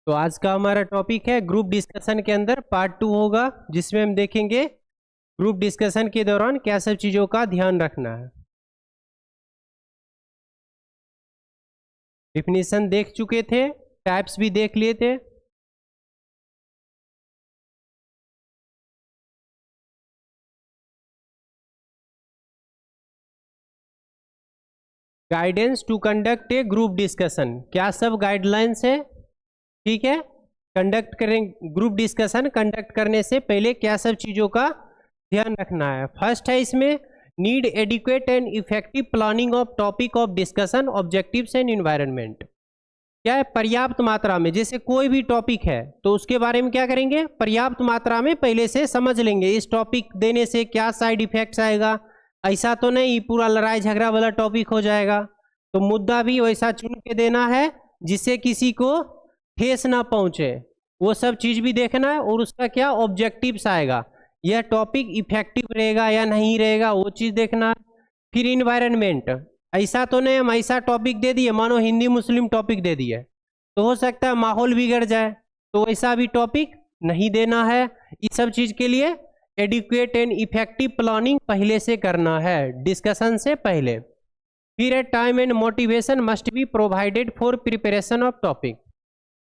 तो आज का हमारा टॉपिक है ग्रुप डिस्कशन के अंदर पार्ट 2 होगा, जिसमें हम देखेंगे ग्रुप डिस्कशन के दौरान क्या सब चीज़ों का ध्यान रखना है। डिफिनीशन देख चुके थे, टाइप्स भी देख लिए थे। Guidance to conduct a group discussion, क्या सब गाइडलाइंस है। ठीक है, कंडक्ट करें ग्रुप डिस्कशन कंडक्ट करने से पहले क्या सब चीज़ों का ध्यान रखना है। फर्स्ट है इसमें need adequate and effective planning of topic of discussion, objectives and environment. क्या है, पर्याप्त मात्रा में, जैसे कोई भी टॉपिक है तो उसके बारे में क्या करेंगे, पर्याप्त मात्रा में पहले से समझ लेंगे। इस टॉपिक देने से क्या साइड इफेक्ट्स आएगा, ऐसा तो नहीं पूरा लड़ाई झगड़ा वाला टॉपिक हो जाएगा। तो मुद्दा भी वैसा चुन के देना है जिससे किसी को ठेस ना पहुंचे, वो सब चीज़ भी देखना है। और उसका क्या ऑब्जेक्टिव्स आएगा, यह टॉपिक इफेक्टिव रहेगा या नहीं रहेगा, वो चीज़ देखना है। फिर इन्वायरमेंट, ऐसा तो नहीं हम ऐसा टॉपिक दे दिए, मानो हिंदी मुस्लिम टॉपिक दे दिए तो हो सकता है माहौल बिगड़ जाए, तो ऐसा भी टॉपिक नहीं देना है। इस सब चीज़ के लिए एडिक्वेट एंड इफेक्टिव प्लानिंग पहले से करना है, डिस्कशन से पहले। फिर है time and motivation must be provided for preparation of topic,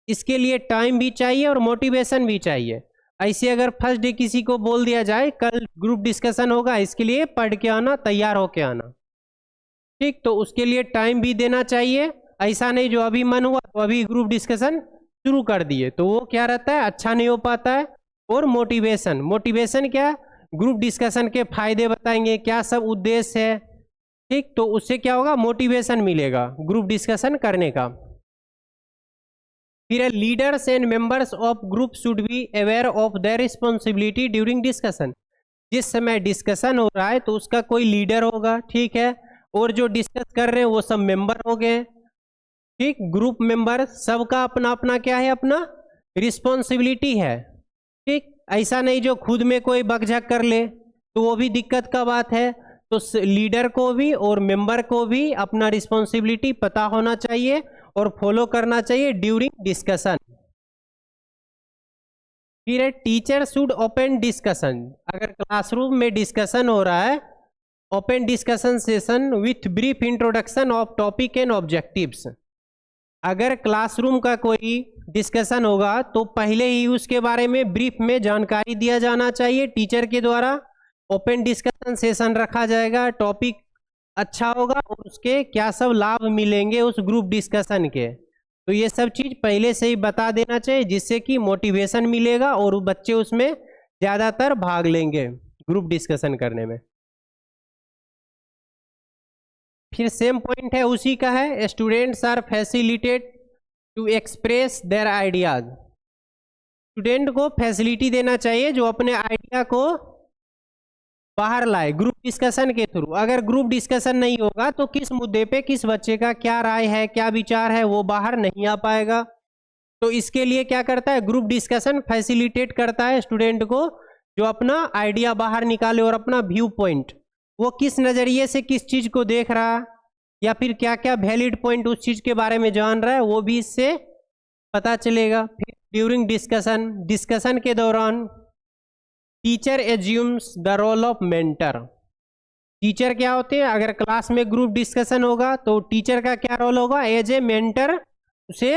इसके लिए टाइम भी चाहिए और मोटिवेशन भी चाहिए। ऐसे अगर फर्स्ट डे किसी को बोल दिया जाए कल ग्रुप डिस्कशन होगा, इसके लिए पढ़ के आना, तैयार होके आना, ठीक, तो उसके लिए टाइम भी देना चाहिए। ऐसा नहीं जो अभी मन हुआ तो अभी ग्रुप डिस्कशन शुरू कर दिए, तो वो क्या रहता है, अच्छा नहीं हो पाता है। और मोटिवेशन, मोटिवेशन क्या, ग्रुप डिस्कशन के फायदे बताएंगे, क्या सब उद्देश्य है, ठीक, तो उससे क्या होगा, मोटिवेशन मिलेगा ग्रुप डिस्कशन करने का। फिर leaders and members of group should be aware of their responsibility during discussion, जिस समय डिस्कशन हो रहा है तो उसका कोई लीडर होगा, ठीक है, और जो डिस्कस कर रहे हैं वो सब मेंबर हो गए, ठीक। ग्रुप मेंबर सबका अपना अपना क्या है, अपना रिस्पॉन्सिबिलिटी है, ठीक। ऐसा नहीं जो खुद में कोई बकझक कर ले तो वो भी दिक्कत का बात है। तो लीडर को भी और मेंबर को भी अपना रिस्पॉन्सिबिलिटी पता होना चाहिए और फॉलो करना चाहिए ड्यूरिंग डिस्कशन। फिर है टीचर शुड ओपन डिस्कशन, अगर क्लासरूम में डिस्कशन हो रहा है, open discussion session with brief introduction of topic and objectives. अगर क्लासरूम का कोई डिस्कशन होगा तो पहले ही उसके बारे में ब्रीफ में जानकारी दिया जाना चाहिए टीचर के द्वारा। ओपन डिस्कशन सेशन रखा जाएगा, टॉपिक अच्छा होगा और उसके क्या सब लाभ मिलेंगे उस ग्रुप डिस्कशन के, तो ये सब चीज़ पहले से ही बता देना चाहिए, जिससे कि मोटिवेशन मिलेगा और बच्चे उसमें ज़्यादातर भाग लेंगे ग्रुप डिस्कशन करने में। फिर सेम पॉइंट है उसी का है, students are facilitated to express their ideas, student को फैसिलिटी देना चाहिए जो अपने आइडिया को बाहर लाए ग्रुप डिस्कशन के थ्रू। अगर ग्रुप डिस्कशन नहीं होगा तो किस मुद्दे पे किस बच्चे का क्या राय है, क्या विचार है, वो बाहर नहीं आ पाएगा। तो इसके लिए क्या करता है, ग्रुप डिस्कशन फैसिलिटेट करता है स्टूडेंट को, जो अपना आइडिया बाहर निकाले और अपना व्यू पॉइंट, वो किस नज़रिए से किस चीज़ को देख रहा है या फिर क्या क्या वैलिड पॉइंट उस चीज़ के बारे में जान रहा है, वो भी इससे पता चलेगा। फिर ड्यूरिंग डिस्कशन, डिस्कशन के दौरान teacher assumes the role of mentor, teacher क्या होते हैं, अगर क्लास में ग्रुप डिस्कशन होगा तो टीचर का क्या रोल होगा, एज ए मेंटर उसे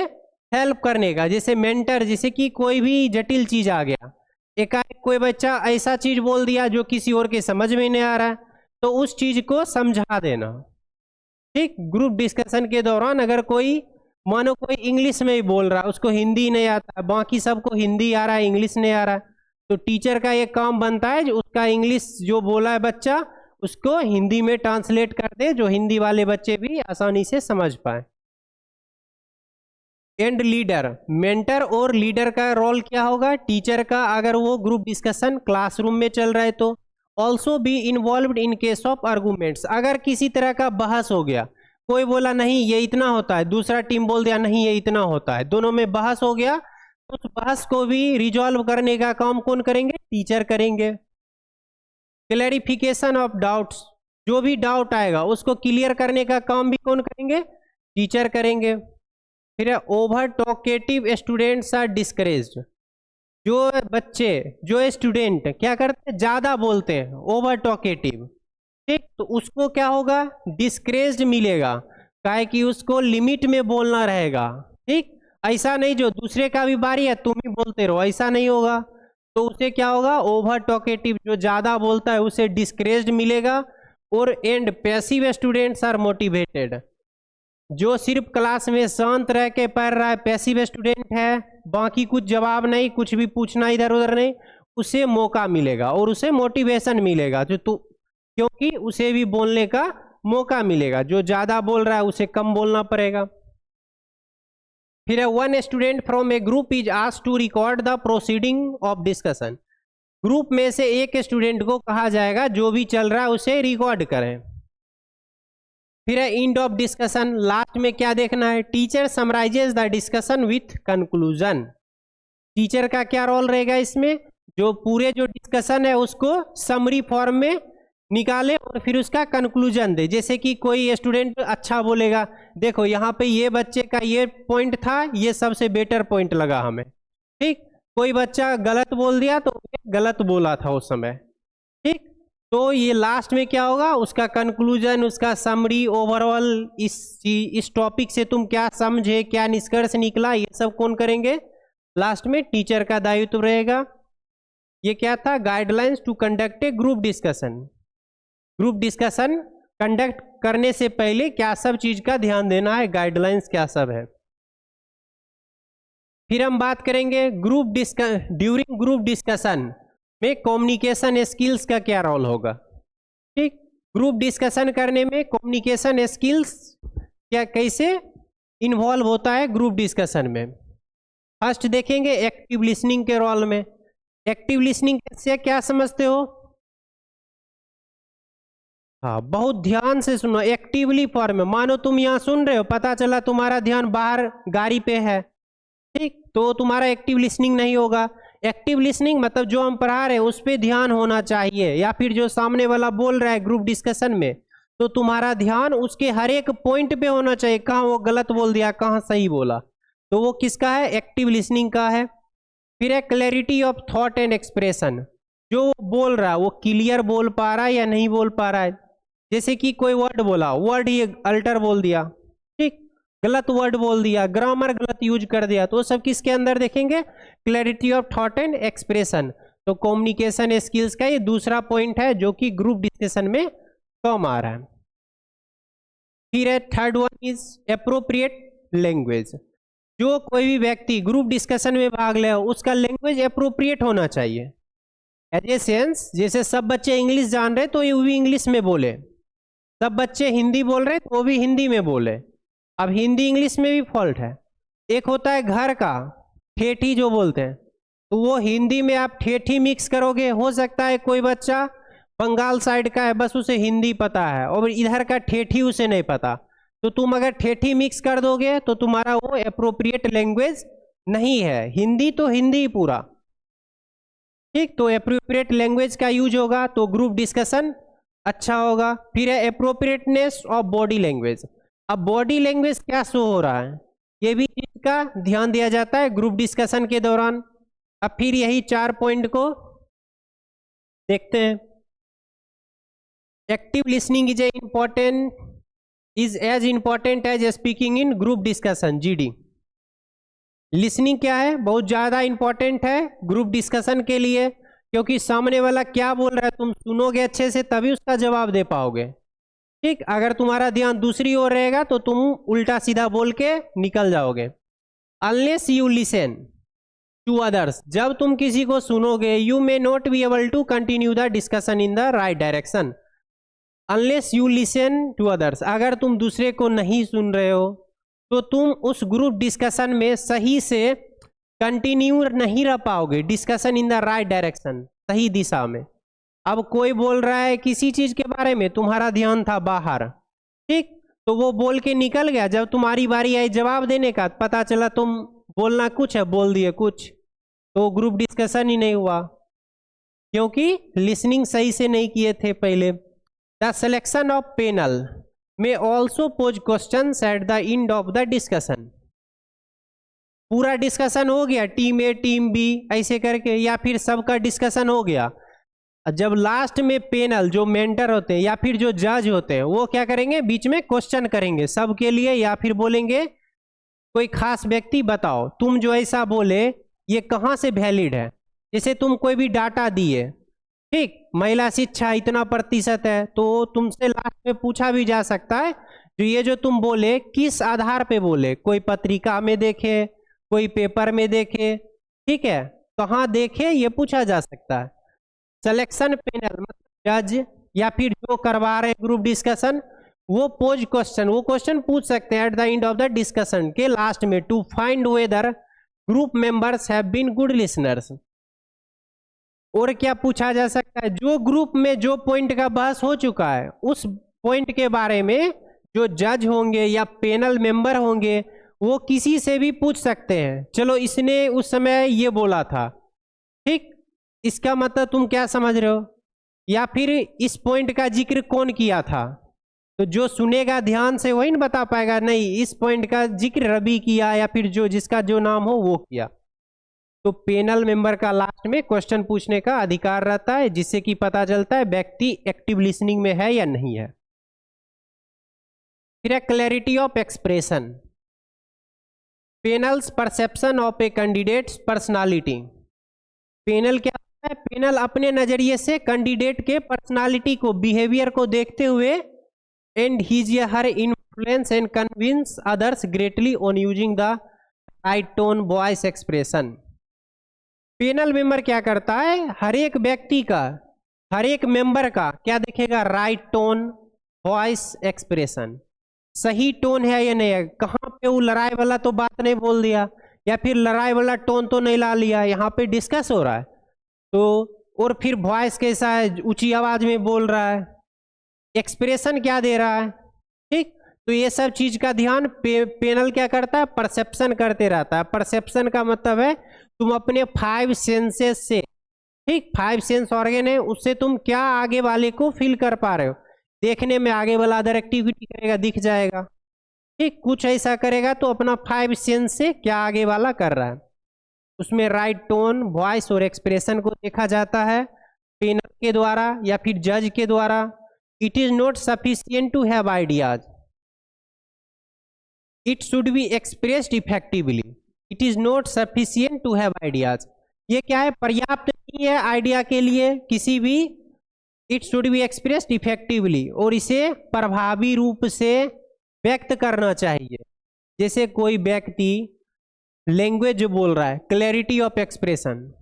हेल्प करने का। जैसे मेंटर, जैसे कि कोई भी जटिल चीज़ आ गया, एकाएक कोई बच्चा ऐसा चीज़ बोल दिया जो किसी और के समझ में नहीं आ रहा है, तो उस चीज़ को समझा देना, ठीक। ग्रुप डिस्कशन के दौरान अगर कोई, मानो कोई इंग्लिश में ही बोल रहा है, उसको हिंदी नहीं आता, बाकी सबको हिंदी आ रहा है, इंग्लिश नहीं आ रहा है, तो टीचर का ये काम बनता है जो उसका इंग्लिश जो बोला है बच्चा उसको हिंदी में ट्रांसलेट कर दे, जो हिंदी वाले बच्चे भी आसानी से समझ पाए। एंड लीडर, मेंटर और लीडर का रोल क्या होगा, टीचर का, अगर वो ग्रुप डिस्कशन क्लासरूम में चल रहा है तो also be involved in case of arguments, अगर किसी तरह का बहस हो गया, कोई बोला नहीं ये इतना होता है, दूसरा टीम बोल दिया नहीं ये इतना होता है, दोनों में बहस हो गया, उस बहस को भी रिजॉल्व करने का काम कौन करेंगे, टीचर करेंगे। क्लैरिफिकेशन ऑफ डाउट्स, जो भी डाउट आएगा उसको क्लियर करने का काम भी कौन करेंगे, टीचर करेंगे। फिर है over talkative students are discouraged. जो बच्चे, जो स्टूडेंट क्या करते हैं, ज़्यादा बोलते हैं, ओवर टॉकेटिव, ठीक, तो उसको क्या होगा, डिस्करेज्ड मिलेगा, काहे कि उसको लिमिट में बोलना रहेगा। ठीक, ऐसा नहीं जो दूसरे का भी बारी है तुम ही बोलते रहो, ऐसा नहीं होगा। तो उसे क्या होगा, ओवर टॉकेटिव, जो ज़्यादा बोलता है उसे डिस्करेज्ड मिलेगा। और and passive students are motivated. जो सिर्फ क्लास में शांत रह के पढ़ रहा है, पैसिव स्टूडेंट है, बाकी कुछ जवाब नहीं, कुछ भी पूछना इधर उधर नहीं, उसे मौका मिलेगा और उसे मोटिवेशन मिलेगा, जो तू, क्योंकि उसे भी बोलने का मौका मिलेगा। जो ज़्यादा बोल रहा है उसे कम बोलना पड़ेगा। फिर one student from a group is asked to record the proceeding of discussion. Group में से एक स्टूडेंट को कहा जाएगा जो भी चल रहा है उसे रिकॉर्ड करें। फिर है एंड ऑफ डिस्कशन, लास्ट में क्या देखना है, teacher summarises the discussion with conclusion. Teacher का क्या रोल रहेगा इसमें, जो पूरे जो डिस्कशन है उसको समरी फॉर्म में निकाले और फिर उसका कंक्लूजन दे। जैसे कि कोई स्टूडेंट अच्छा बोलेगा, देखो यहाँ पे ये बच्चे का ये पॉइंट था, ये सबसे बेटर पॉइंट लगा हमें, ठीक। कोई बच्चा गलत बोल दिया तो गलत बोला था उस समय, ठीक। तो ये लास्ट में क्या होगा, उसका कंक्लूजन, उसका समरी, ओवरऑल इस टॉपिक से तुम क्या समझे, क्या निष्कर्ष निकला, ये सब कौन करेंगे, लास्ट में टीचर का दायित्व रहेगा। ये क्या था, guidelines to conduct a group discussion. Group discussion conduct करने से पहले क्या सब चीज का ध्यान देना है, गाइडलाइंस क्या सब है। फिर हम बात करेंगे ड्यूरिंग ग्रुप डिस्कशन में कम्युनिकेशन स्किल्स का क्या रोल होगा, ठीक। ग्रुप डिस्कशन करने में कम्युनिकेशन स्किल्स क्या कैसे इन्वॉल्व होता है ग्रुप डिस्कशन में। फर्स्ट देखेंगे एक्टिव लिसनिंग के रोल में। एक्टिव लिसनिंग से क्या समझते हो, हाँ, बहुत ध्यान से सुनो, एक्टिवली फॉर्म में, मानो तुम यहाँ सुन रहे हो, पता चला तुम्हारा ध्यान बाहर गाड़ी पे है, ठीक, तो तुम्हारा एक्टिव लिसनिंग नहीं होगा। एक्टिव लिसनिंग मतलब जो हम पढ़ा रहे हैं उस पर ध्यान होना चाहिए, या फिर जो सामने वाला बोल रहा है ग्रुप डिस्कशन में, तो तुम्हारा ध्यान उसके हर एक पॉइंट पे होना चाहिए, कहाँ वो गलत बोल दिया, कहाँ सही बोला, तो वो किसका है, एक्टिव लिसनिंग का है। फिर है clarity of thought and expression, जो बोल रहा है वो क्लियर बोल पा रहा है या नहीं बोल पा रहा है। जैसे कि कोई वर्ड बोला, वर्ड ही अल्टर बोल दिया, ठीक, गलत वर्ड बोल दिया, ग्रामर गलत यूज कर दिया, तो सब किसके अंदर देखेंगे, clarity of thought and expression. तो कम्युनिकेशन स्किल्स का ये दूसरा पॉइंट है जो कि ग्रुप डिस्कशन में कम आ रहा है। फिर है third one is appropriate language. जो कोई भी व्यक्ति ग्रुप डिस्कशन में भाग ले उसका लैंग्वेज एप्रोप्रिएट होना चाहिए। एज ए सेंस, जैसे सब बच्चे इंग्लिश जान रहे तो वो भी इंग्लिश में बोले, सब बच्चे हिंदी बोल रहे तो वो भी हिंदी में बोले। अब हिंदी इंग्लिश में भी फॉल्ट है। एक होता है घर का ठेठी जो बोलते हैं, तो वो हिंदी में आप ठेठी मिक्स करोगे, हो सकता है कोई बच्चा बंगाल साइड का है, बस उसे हिंदी पता है और इधर का ठेठी उसे नहीं पता, तो तुम अगर ठेठी मिक्स कर दोगे तो तुम्हारा वो एप्रोप्रिएट लैंग्वेज नहीं है। हिंदी तो हिंदी पूरा, ठीक, तो एप्रोप्रिएट लैंग्वेज का यूज होगा तो ग्रुप डिस्कशन अच्छा होगा। फिर है एप्रोप्रिएटनेस ऑफ बॉडी लैंग्वेज। अब बॉडी लैंग्वेज क्या शो हो रहा है, ये भी चीज का ध्यान दिया जाता है ग्रुप डिस्कशन के दौरान। अब फिर यही 4 पॉइंट को देखते हैं। Active listening is as important as speaking in group discussion, GD. Listening क्या है, बहुत ज़्यादा इंपॉर्टेंट है ग्रुप डिस्कशन के लिए, क्योंकि सामने वाला क्या बोल रहा है तुम सुनोगे अच्छे से तभी उसका जवाब दे पाओगे, ठीक। अगर तुम्हारा ध्यान दूसरी ओर रहेगा तो तुम उल्टा सीधा बोल के निकल जाओगे। Unless you listen to others, जब तुम किसी को सुनोगे, you may not be able to continue the discussion in the right direction. Unless you listen to others, अगर तुम दूसरे को नहीं सुन रहे हो तो तुम उस ग्रुप डिस्कशन में सही से कंटिन्यू नहीं रह पाओगे, discussion in the right direction, सही दिशा में। अब कोई बोल रहा है किसी चीज के बारे में, तुम्हारा ध्यान था बाहर, ठीक, तो वो बोल के निकल गया, जब तुम्हारी बारी आई जवाब देने का पता चला तुम बोलना कुछ है बोल दिए कुछ, तो ग्रुप डिस्कशन ही नहीं हुआ, क्योंकि लिसनिंग सही से नहीं किए थे पहले। The selection of panel may also pose questions at the end of the discussion। पूरा डिस्कशन हो गया, टीम ए टीम बी ऐसे करके, या फिर सबका डिस्कशन हो गया। जब लास्ट में पैनल जो मेंटर होते हैं या फिर जो जज होते हैं वो क्या करेंगे, बीच में क्वेश्चन करेंगे सबके लिए, या फिर बोलेंगे कोई खास व्यक्ति बताओ तुम जो ऐसा बोले ये कहाँ से वैलिड है। जैसे तुम कोई भी डाटा दिए, ठीक, महिला शिक्षा इतना % है, तो तुमसे लास्ट में पूछा भी जा सकता है जो ये जो तुम बोले किस आधार पे बोले, कोई पत्रिका में देखे, कोई पेपर में देखे, ठीक है, कहाँ देखे ये पूछा जा सकता है। सिलेक्शन पैनल मतलब जज या फिर जो करवा रहे ग्रुप डिस्कशन वो पोज क्वेश्चन, वो क्वेश्चन पूछ सकते हैं at the end of the discussion के लास्ट में, to find whether group members have been good listeners. और क्या पूछा जा सकता है, जो ग्रुप में जो पॉइंट का बहस हो चुका है उस पॉइंट के बारे में जो जज होंगे या पैनल मेंबर होंगे वो किसी से भी पूछ सकते हैं, चलो इसने उस समय ये बोला था, ठीक, इसका मतलब तुम क्या समझ रहे हो, या फिर इस पॉइंट का जिक्र कौन किया था। तो जो सुनेगा ध्यान से वही ना बता पाएगा, नहीं इस पॉइंट का जिक्र रवि किया या फिर जो जिसका जो नाम हो वो किया। तो पैनल मेंबर का लास्ट में क्वेश्चन पूछने का अधिकार रहता है, जिससे कि पता चलता है व्यक्ति एक्टिव लिसनिंग में है या नहीं है। फिर है clarity of expression, panels perception of A candidates personality. Panel क्या है, पैनल अपने नजरिए से कैंडिडेट के पर्सनालिटी को, बिहेवियर को देखते हुए एंड हीज या her influence and convince others greatly on using the right tone voice expression. Panel member क्या करता है, हर एक व्यक्ति का, हर एक मेंबर का क्या देखेगा, राइट टोन वॉइस एक्सप्रेशन, सही टोन है या नहीं है, कहाँ पे वो लड़ाई वाला तो बात नहीं बोल दिया या फिर लड़ाई वाला टोन तो नहीं ला लिया, यहाँ पे डिस्कस हो रहा है तो, और फिर वॉइस कैसा है, ऊंची आवाज में बोल रहा है, एक्सप्रेशन क्या दे रहा है, ठीक। तो ये सब चीज का ध्यान पैनल क्या करता है, परसेप्शन करते रहता है। परसेप्शन का मतलब है तुम अपने 5 सेंसेस से, ठीक, 5 सेंस ऑर्गन है उससे तुम क्या आगे वाले को फील कर पा रहे हो, देखने में आगे वाला अदर एक्टिविटी करेगा दिख जाएगा, ठीक, कुछ ऐसा करेगा तो अपना 5 सेंस से क्या आगे वाला कर रहा है, उसमें राइट टोन वॉइस और एक्सप्रेशन को देखा जाता है पैनल के द्वारा या फिर जज के द्वारा। It is not sufficient to have ideas, it should be expressed effectively. It is not sufficient to have ideas, ये क्या है, पर्याप्त नहीं है आइडिया के लिए किसी भी, it should be expressed effectively, और इसे प्रभावी रूप से व्यक्त करना चाहिए। जैसे कोई व्यक्ति लैंग्वेज जो बोल रहा है, क्लैरिटी ऑफ एक्सप्रेशन,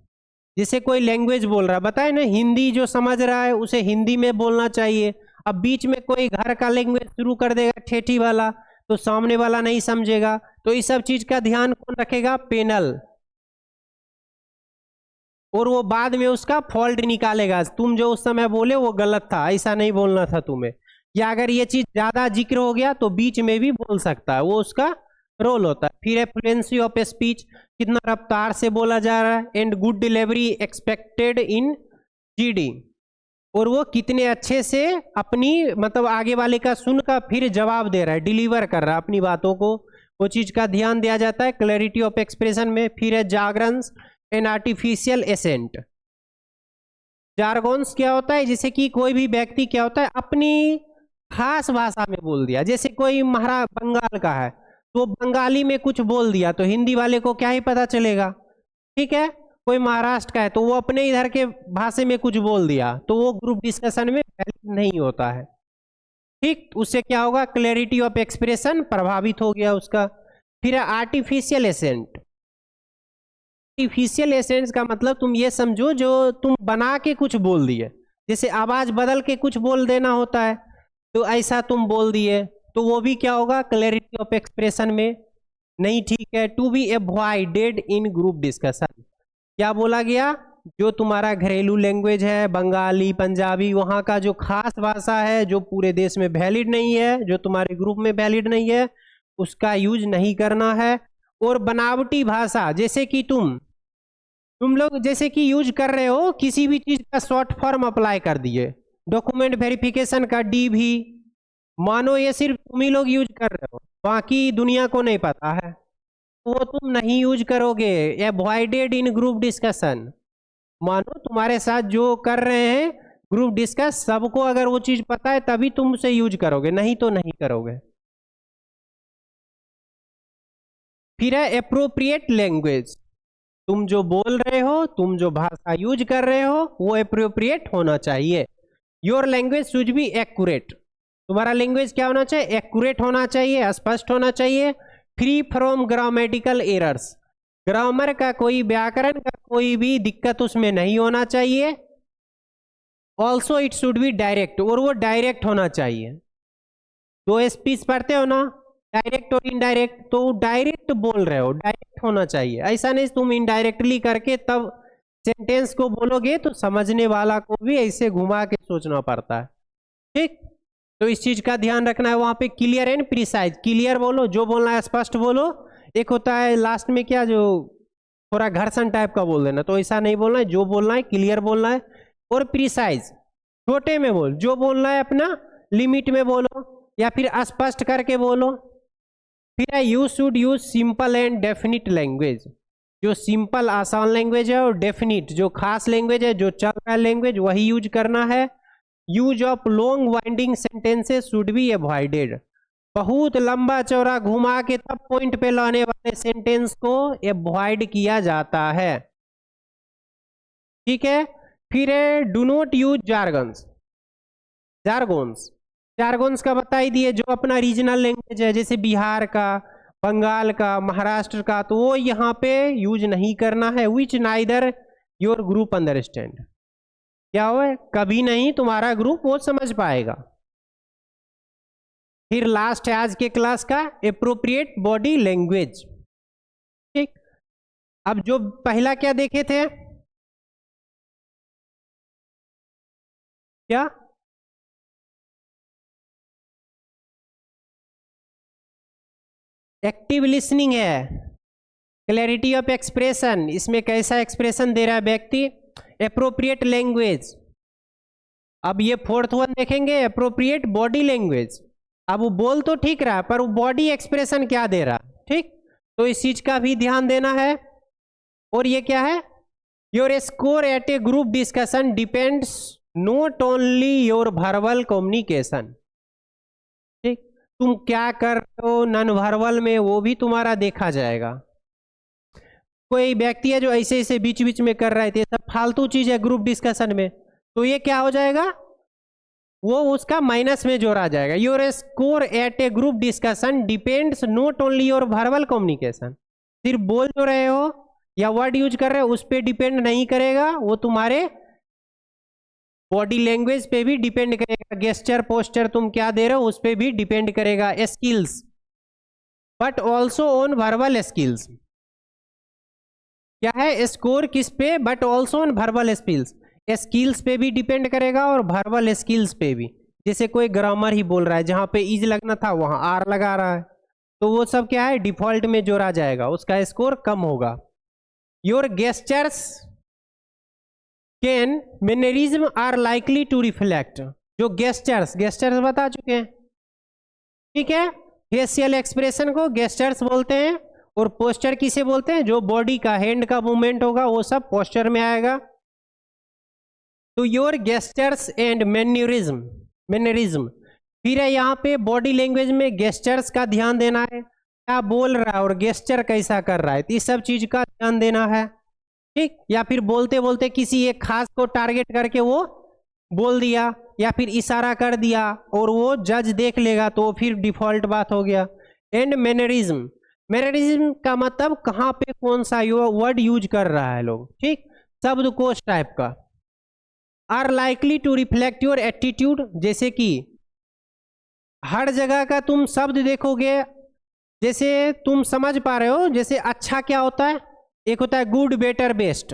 जैसे कोई लैंग्वेज बोल रहा है, बताए ना, हिंदी जो समझ रहा है उसे हिंदी में बोलना चाहिए। अब बीच में कोई घर का लैंग्वेज शुरू कर देगा ठेठी वाला तो सामने वाला नहीं समझेगा, तो इस सब चीज का ध्यान कौन रखेगा, पैनल, और वो बाद में उसका फॉल्ट निकालेगा, तुम जो उस समय बोले वो गलत था, ऐसा नहीं बोलना था तुम्हें, या अगर ये चीज ज्यादा जिक्र हो गया तो बीच में भी बोल सकता है, वो उसका रोल होता है। फिर है फ्लुएंसी ऑफ स्पीच, कितना रफ्तार से बोला जा रहा है, and good delivery expected in GD, और वो कितने अच्छे से अपनी मतलब आगे वाले का सुनकर फिर जवाब दे रहा है, डिलीवर कर रहा है अपनी बातों को, वो चीज का ध्यान दिया जाता है क्लैरिटी ऑफ एक्सप्रेशन में। फिर है jargons and artificial accent. Jargons क्या होता है, जैसे कि कोई भी व्यक्ति क्या होता है अपनी खास भाषा में बोल दिया, जैसे कोई बंगाल का है तो बंगाली में कुछ बोल दिया तो हिंदी वाले को क्या ही पता चलेगा, ठीक है। कोई महाराष्ट्र का है तो वो अपने इधर के भाषा में कुछ बोल दिया तो वो ग्रुप डिस्कशन में वैलिड नहीं होता है, ठीक। उससे क्या होगा, क्लैरिटी ऑफ एक्सप्रेशन प्रभावित हो गया उसका। फिर आर्टिफिशियल एसेंट। आर्टिफिशियल एसेंट का मतलब तुम ये समझो जो तुम बना के कुछ बोल दिए, जैसे आवाज बदल के कुछ बोल देना होता है तो ऐसा तुम बोल दिए तो वो भी क्या होगा, क्लैरिटी ऑफ एक्सप्रेशन में नहीं, ठीक है। To be avoided in group discussion, क्या बोला गया, जो तुम्हारा घरेलू लैंग्वेज है बंगाली पंजाबी, वहाँ का जो खास भाषा है जो पूरे देश में वैलिड नहीं है, जो तुम्हारे ग्रुप में वैलिड नहीं है, उसका यूज नहीं करना है। और बनावटी भाषा, जैसे कि तुम लोग जैसे कि यूज कर रहे हो किसी भी चीज का शॉर्ट फॉर्म अप्लाई कर दिए, डॉक्यूमेंट वेरिफिकेशन का डी भी, मानो ये सिर्फ तुम ही लोग यूज कर रहे हो, बाकी दुनिया को नहीं पता है, वो तुम नहीं यूज करोगे, अवॉइडेड इन ग्रुप डिस्कशन। मानो तुम्हारे साथ जो कर रहे हैं ग्रुप डिस्कस, सबको अगर वो चीज पता है तभी तुम उसे यूज करोगे, नहीं तो नहीं करोगे। फिर है एप्रोप्रिएट लैंग्वेज, तुम जो बोल रहे हो, तुम जो भाषा यूज कर रहे हो वो एप्रोप्रिएट होना चाहिए। Your language should be accurate, तुम्हारा लैंग्वेज क्या होना चाहिए, एक्यूरेट होना चाहिए, स्पष्ट होना चाहिए। Free from grammatical errors, grammar का कोई, व्याकरण का कोई भी दिक्कत उसमें नहीं होना चाहिए। Also it should B direct, और वो डायरेक्ट होना चाहिए। दो स्पीच पढ़ते हो ना, डायरेक्ट और इनडायरेक्ट, तो डायरेक्ट बोल रहे हो, डायरेक्ट होना चाहिए। ऐसा नहीं तुम इनडायरेक्टली करके तब सेंटेंस को बोलोगे तो समझने वाला को भी ऐसे घुमा के सोचना पड़ता है। ठीक, तो इस चीज का ध्यान रखना है। वहां पे क्लियर एंड प्रिसाइज, क्लियर बोलो, जो बोलना है स्पष्ट बोलो। एक होता है लास्ट में क्या, जो थोड़ा घर्षण टाइप का बोल देना, तो ऐसा नहीं बोलना है, जो बोलना है क्लियर बोलना है। और प्रिसाइज, छोटे में बोल, जो बोलना है अपना लिमिट में बोलो, या फिर स्पष्ट करके बोलो। फिर है you should use simple and definite language, जो सिंपल आसान लैंग्वेज है, और डेफिनिट जो खास लैंग्वेज है, जो चल रहा है लैंग्वेज, वही यूज करना है। Use of long winding sentences should be avoided, बहुत लंबा चौड़ा घुमा के तब पॉइंट पे लाने वाले सेंटेंस को अवॉइड किया जाता है। ठीक है। फिर है डू नॉट यूज जार्गन्स, जार्गोन्स, जार्गोन्स का बता ही दिए, जो अपना रीजनल लैंग्वेज है, जैसे बिहार का, बंगाल का, महाराष्ट्र का, तो वो यहाँ पे यूज नहीं करना है। विच नाइदर योर ग्रुप अंडरस्टैंड, क्या हो, कभी नहीं तुम्हारा ग्रुप वो समझ पाएगा। फिर लास्ट है आज के क्लास का एप्रोप्रिएट बॉडी लैंग्वेज। ठीक, अब जो पहला क्या देखे थे, क्या एक्टिव लिसनिंग है, क्लैरिटी ऑफ एक्सप्रेशन, इसमें कैसा एक्सप्रेशन दे रहा है व्यक्ति, एप्रोप्रिएट लैंग्वेज। अब ये फोर्थ वन देखेंगे, एप्रोप्रिएट बॉडी लैंग्वेज। अब वो बोल तो ठीक रहा पर वो बॉडी एक्सप्रेशन क्या दे रहा, ठीक, तो इस चीज का भी ध्यान देना है। और ये क्या है, your score at a group discussion depends not only your verbal communication. ठीक, तुम क्या कर रहे हो नॉन वर्बल में, वो भी तुम्हारा देखा जाएगा। कोई व्यक्ति है जो ऐसे ऐसे बीच बीच में कर रहा है, तो ये सब फालतू चीज है ग्रुप डिस्कशन में, तो ये क्या हो जाएगा, वो उसका माइनस में जोड़ा जाएगा। Your score at a group discussion depends not only your verbal communication, सिर्फ बोल जो रहे हो या वर्ड यूज कर रहे हो उस पर डिपेंड नहीं करेगा, वो तुम्हारे बॉडी लैंग्वेज पे भी डिपेंड करेगा। गेस्चर पोस्चर तुम क्या दे रहे हो उस पर भी डिपेंड करेगा। Skills, but also on verbal skills, क्या है स्कोर किस पे, but also on verbal skills, skills पे भी डिपेंड करेगा और वर्बल स्किल्स पे भी। जैसे कोई ग्रामर ही बोल रहा है, जहां पे इज लगना था वहां आर लगा रहा है, तो वो सब क्या है डिफॉल्ट में जोड़ा जाएगा, उसका स्कोर कम होगा। Your gestures can mannerism are likely to reflect, जो गेस्चर्स, गेस्चर्स बता चुके हैं, ठीक है, फेशियल एक्सप्रेशन को गेस्चर्स बोलते हैं। और पोस्चर किसे बोलते हैं, जो बॉडी का हैंड का मूवमेंट होगा वो सब पोस्चर में आएगा। तो your gestures and mannerism, mannerism, फिर है यहाँ पे बॉडी लैंग्वेज में गेस्चर्स का ध्यान देना है, क्या बोल रहा है और गेस्चर कैसा कर रहा है, तो इस सब चीज का ध्यान देना है। ठीक, या फिर बोलते बोलते किसी एक खास को टारगेट करके वो बोल दिया या फिर इशारा कर दिया और वो जज देख लेगा तो फिर डिफॉल्ट बात हो गया। एंड मैनरिज्म, मैनरिज्म का मतलब कहाँ पे कौन सा वर्ड यूज कर रहा है लोग, ठीक, शब्दकोश टाइप का। Are likely to reflect your attitude, जैसे कि हर जगह का तुम शब्द देखोगे, जैसे तुम समझ पा रहे हो, जैसे अच्छा क्या होता है, एक होता है गुड, बेटर, बेस्ट,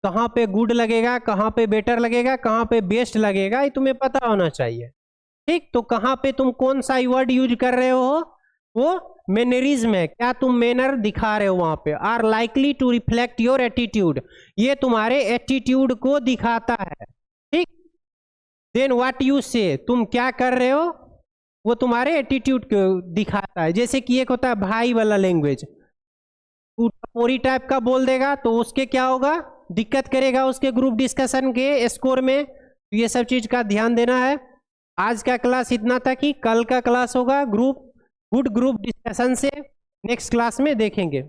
कहाँ पे गुड लगेगा, कहाँ पे बेटर लगेगा, कहाँ पे बेस्ट लगेगा, ये तुम्हें पता होना चाहिए। ठीक, तो कहाँ पे तुम कौन सा वर्ड यूज कर रहे हो, वो मैनरिज्म है, क्या तुम मैनर दिखा रहे हो वहां पे। Are likely to reflect your attitude, ये तुम्हारे एटीट्यूड को दिखाता है। ठीक, देन व्हाट यू से, तुम क्या कर रहे हो वो तुम्हारे एटीट्यूड को दिखाता है। जैसे कि एक होता है भाई वाला लैंग्वेज, पूरी टाइप का बोल देगा तो उसके क्या होगा, दिक्कत करेगा उसके ग्रुप डिस्कशन के स्कोर में। तो ये सब चीज का ध्यान देना है। आज का क्लास इतना था कि कल का क्लास होगा गुड ग्रुप डिस्कशन से नेक्स्ट क्लास में देखेंगे।